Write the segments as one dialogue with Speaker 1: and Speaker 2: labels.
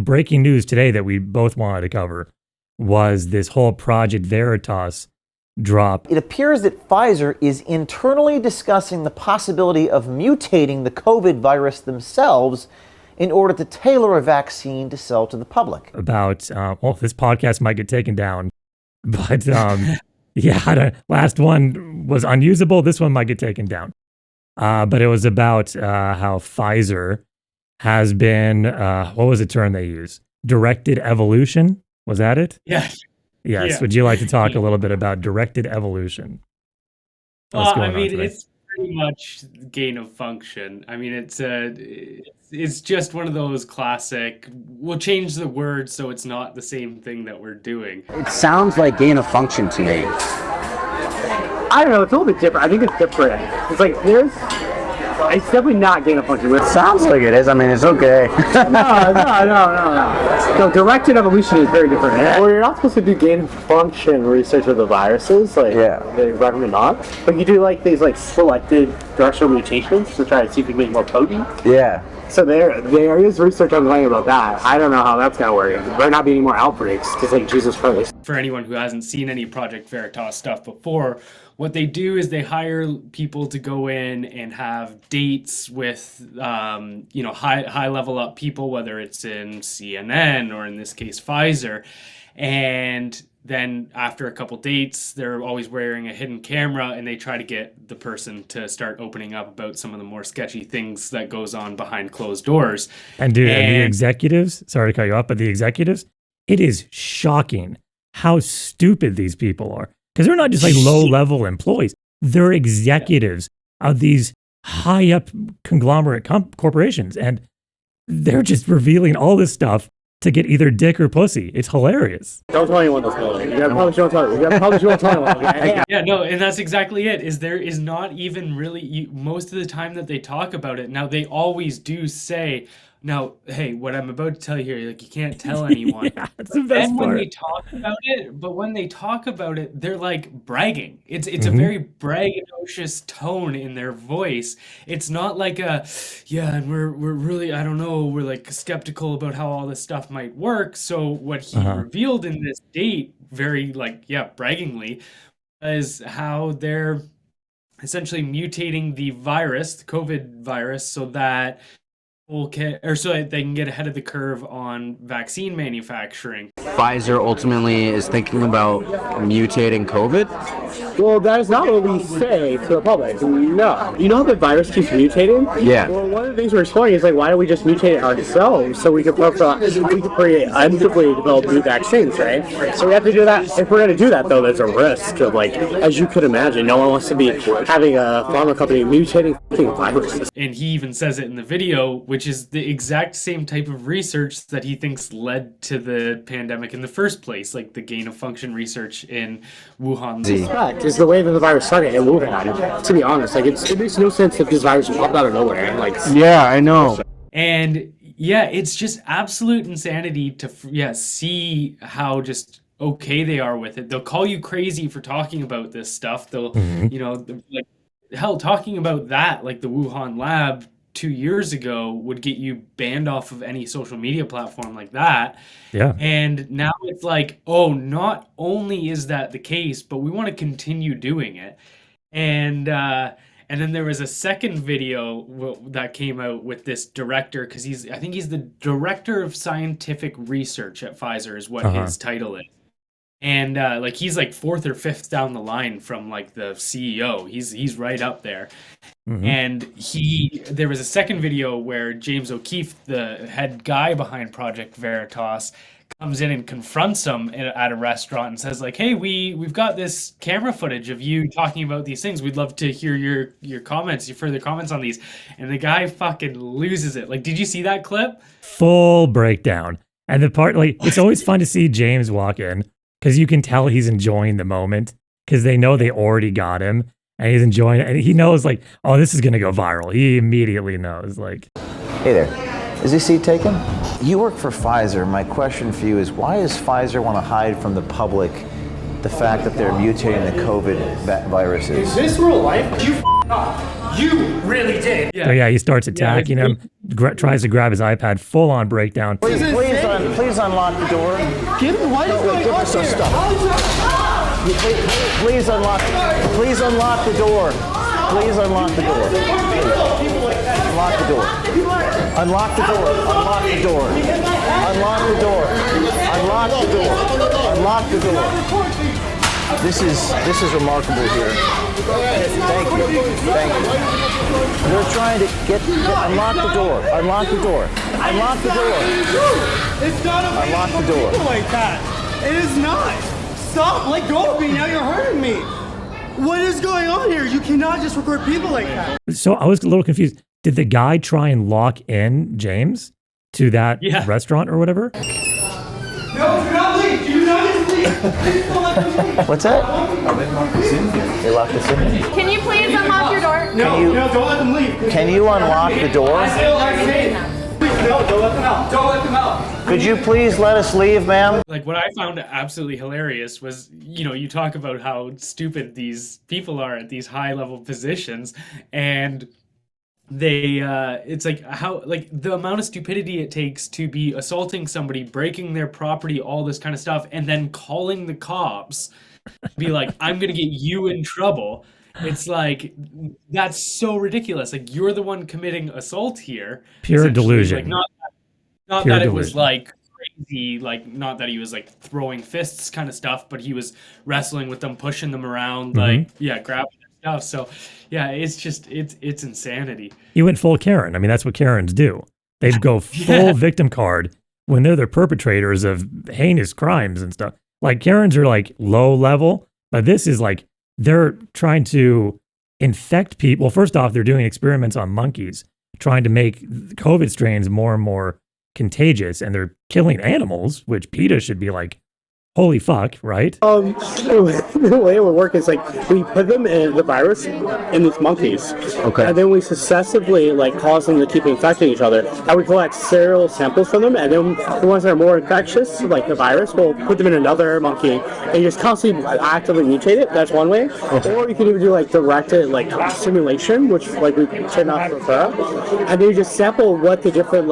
Speaker 1: breaking news today that we both wanted to cover was this whole Project Veritas drop.
Speaker 2: It appears that Pfizer is internally discussing the possibility of mutating the COVID virus themselves in order to tailor a vaccine to sell to the public.
Speaker 1: About, well, this podcast might get taken down, but yeah, last one was unusable. This one might get taken down. But it was about how Pfizer has been, what was the term they used? Directed evolution? Was that it?
Speaker 3: Yes.
Speaker 1: Yes.
Speaker 3: Yeah.
Speaker 1: Would you like to talk a little bit about directed evolution?
Speaker 3: I mean, it's pretty much gain of function. I mean, it's just one of those classic, we'll change the word so it's not the same thing that we're doing.
Speaker 4: It sounds like gain of function to me.
Speaker 5: I don't know, it's a little bit different. I think it's different. It's like it's definitely not gain of function.
Speaker 4: It sounds like it is. I mean, it's okay.
Speaker 5: No, directed evolution is very different. Well, you're not supposed to do gain of function research with the viruses. They recommend not. But you do like these selected directional mutations to try to see if you can make it more potent.
Speaker 4: Yeah.
Speaker 5: So there is research ongoing about that. I don't know how that's going to work. There might not be any more outbreaks to say Jesus Christ.
Speaker 3: For anyone who hasn't seen any Project Veritas stuff before, what they do is they hire people to go in and have dates with, high level up people, whether it's in CNN or in this case Pfizer, and then after a couple dates, they're always wearing a hidden camera and they try to get the person to start opening up about some of the more sketchy things that goes on behind closed doors.
Speaker 1: And the executives, sorry to cut you off, but the executives, it is shocking how stupid these people are. Because they're not just low-level employees. They're executives of these high-up conglomerate corporations. And they're just revealing all this stuff to get either dick or pussy. It's hilarious.
Speaker 5: Don't tell anyone this. You probably shouldn't tell anyone.
Speaker 3: Yeah, no, and that's exactly it. Is there is not even really, most of the time that they talk about it, now they always do say, now, hey, what I'm about to tell you here, you can't tell anyone.
Speaker 1: Yeah, that's the best part.
Speaker 3: When they talk about it, they're bragging. It's a very braggadocious tone in their voice. It's not like and we're really, I don't know, we're skeptical about how all this stuff might work. So what he revealed in this date, very braggingly, is how they're essentially mutating the virus, the COVID virus, so that so that they can get ahead of the curve on vaccine manufacturing.
Speaker 4: Pfizer ultimately is thinking about mutating COVID?
Speaker 5: Well, that is not what we say to the public. No. You know how the virus keeps mutating?
Speaker 4: Yeah.
Speaker 5: Well, one of the things we're exploring is why don't we just mutate it ourselves so we can create undoubtedly develop new vaccines, right? So we have to do that. If we're going to do that, though, there's a risk of as you could imagine, no one wants to be having a pharma company mutating viruses.
Speaker 3: And he even says it in the video, which is the exact same type of research that he thinks led to the pandemic in the first place, like the gain of function research in Wuhan.
Speaker 5: Fact is the way that the virus started in Wuhan. To be honest, it makes no sense if this virus popped out of nowhere.
Speaker 4: Yeah, I know.
Speaker 3: And yeah, it's just absolute insanity to see how just okay they are with it. They'll call you crazy for talking about this stuff. They'll, talking about that, the Wuhan lab 2 years ago would get you banned off of any social media platform like that.
Speaker 1: Yeah.
Speaker 3: And now it's not only is that the case, but we want to continue doing it. And then there was a second video that came out with this director, because I think he's the director of scientific research at Pfizer is what his title is. And he's fourth or fifth down the line from the CEO. He's right up there. Mm-hmm. And there was a second video where James O'Keefe, the head guy behind Project Veritas, comes in and confronts him at a restaurant and says hey, we've got this camera footage of you talking about these things. We'd love to hear your comments, your further comments on these. And the guy fucking loses it. Did you see that clip?
Speaker 1: Full breakdown. And the part, it's always fun to see James walk in, because you can tell he's enjoying the moment, because they know they already got him and he's enjoying it. And he knows oh, this is going to go viral. He immediately knows
Speaker 2: Hey there, is this seat taken? You work for Pfizer. My question for you is, why does Pfizer want to hide from the public the fact that they're mutating the COVID viruses?
Speaker 5: Is this real life? You up. You really did.
Speaker 1: So he starts attacking him, tries to grab his iPad, full on breakdown.
Speaker 2: Please please unlock the door.
Speaker 6: What is going on
Speaker 2: Some
Speaker 6: here?
Speaker 2: stuff. Please unlock the door. Please unlock the door. Unlock the door. Unlock the door. Unlock the door. Unlock the door. Unlock the door. Unlock the door. This is remarkable here. Thank you. Thank you. They're trying to unlock the door. Unlock the door. Unlock the door.
Speaker 6: It's not okay
Speaker 2: Unlock
Speaker 6: to
Speaker 2: the door.
Speaker 6: people like that. It is not. Stop. Let go of me. Now you're hurting me. What is going on here? You cannot just record people like that.
Speaker 1: So I was a little confused. Did the guy try and lock in James to that restaurant or whatever?
Speaker 6: No, do not leave. Do not just leave. Please don't let me leave.
Speaker 2: What's that? They locked us in.
Speaker 7: Can you please unlock your door?
Speaker 6: No, don't let them leave.
Speaker 2: Can you unlock the door?
Speaker 6: I say, no, don't let them out. Don't let them out.
Speaker 2: Could you please let us leave, ma'am?
Speaker 3: Like, what I found absolutely hilarious was, you talk about how stupid these people are at these high level positions, and they it's like how, like, the amount of stupidity it takes to be assaulting somebody, breaking their property, all this kind of stuff, and then calling the cops, be like, I'm gonna get you in trouble. It's like, that's so ridiculous. Like, you're the one committing assault here.
Speaker 1: Pure delusion.
Speaker 3: Like, not
Speaker 1: Pure
Speaker 3: that it
Speaker 1: delusion.
Speaker 3: was like crazy, like, not that he was like throwing fists kind of stuff, but he was wrestling with them, pushing them around, like, grabbing their stuff. So yeah, it's just, it's insanity.
Speaker 1: He went full Karen. I mean, that's what Karens do. They go full victim card when they're the perpetrators of heinous crimes and stuff. Like, Karens are like low level, but this is like, they're trying to infect people. Well, first off, they're doing experiments on monkeys, trying to make COVID strains more and more contagious, and they're killing animals, which PETA should be like, holy fuck, right?
Speaker 5: The way it would work is like we put them in the virus in these monkeys, and then we successively like cause them to keep infecting each other. And we collect serial samples from them, and then the ones that are more infectious, like the virus, we'll put them in another monkey, and you just constantly actively mutate it. That's one way. Or you can even do like directed like simulation, which like we tend not to prefer, and then you just sample what the different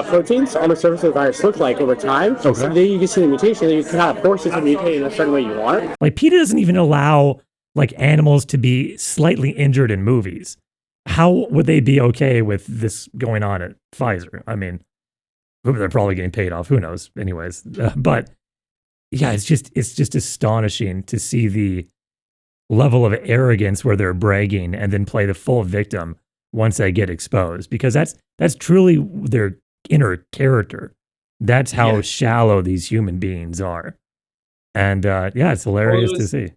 Speaker 5: proteins on the surface of the virus look like over time. So then you can see the mutation, and you can kind of force it to mutate in a certain way you want it.
Speaker 1: Like, PETA doesn't even allow like animals to be slightly injured in movies. How would they be okay with this going on at Pfizer? I mean, they're probably getting paid off. Who knows? Anyways, but yeah, it's just astonishing to see the level of arrogance where they're bragging and then play the full victim once they get exposed, because that's truly their inner character. That's how shallow these human beings are. And it's hilarious to see.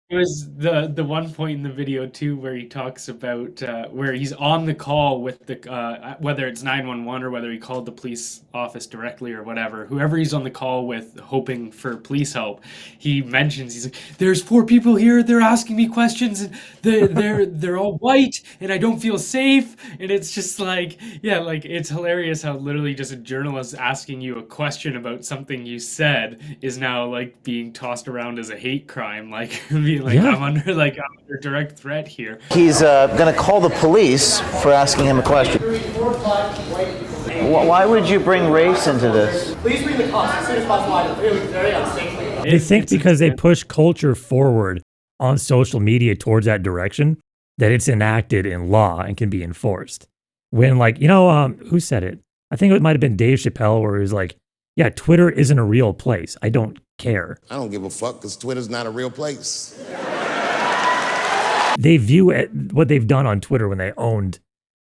Speaker 3: It was the one point in the video too where he talks about where he's on the call with the whether it's 911 or whether he called the police office directly or whatever, whoever he's on the call with hoping for police help. He mentions, he's like, there's 4 people here, they're asking me questions, and they're all white and I don't feel safe. And it's just like, like, it's hilarious how literally just a journalist asking you a question about something you said is now like being tossed around as a hate crime, like being like, I'm under direct threat here.
Speaker 2: He's going to call the police for asking him a question. Why would you bring race into this?
Speaker 6: Please bring the cops as soon as possible. It's very unsafe.
Speaker 1: They think because they push culture forward on social media towards that direction, that it's enacted in law and can be enforced. When, like, who said it? I think it might have been Dave Chappelle, where he was like, yeah, Twitter isn't a real place. I don't care.
Speaker 8: I don't give a fuck because Twitter's not a real place.
Speaker 1: They view it, what they've done on Twitter when they owned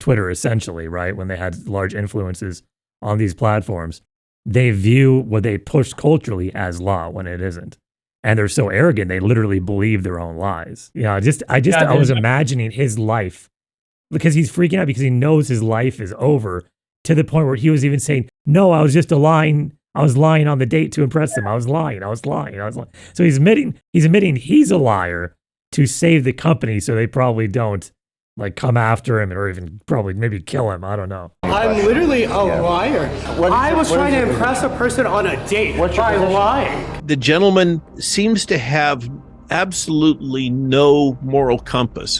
Speaker 1: Twitter, essentially, right? When they had large influences on these platforms, they view what they push culturally as law when it isn't. And they're so arrogant, they literally believe their own lies. I was imagining his life, because he's freaking out because he knows his life is over, to the point where he was even saying, no, I was just lying. I was lying on the date to impress them. I was lying. So he's admitting he's a liar to save the company, so they probably don't like come after him or even probably maybe kill him. I don't know.
Speaker 6: I'm literally a liar. I was trying to impress a person on a date by lying.
Speaker 9: The gentleman seems to have absolutely no moral compass.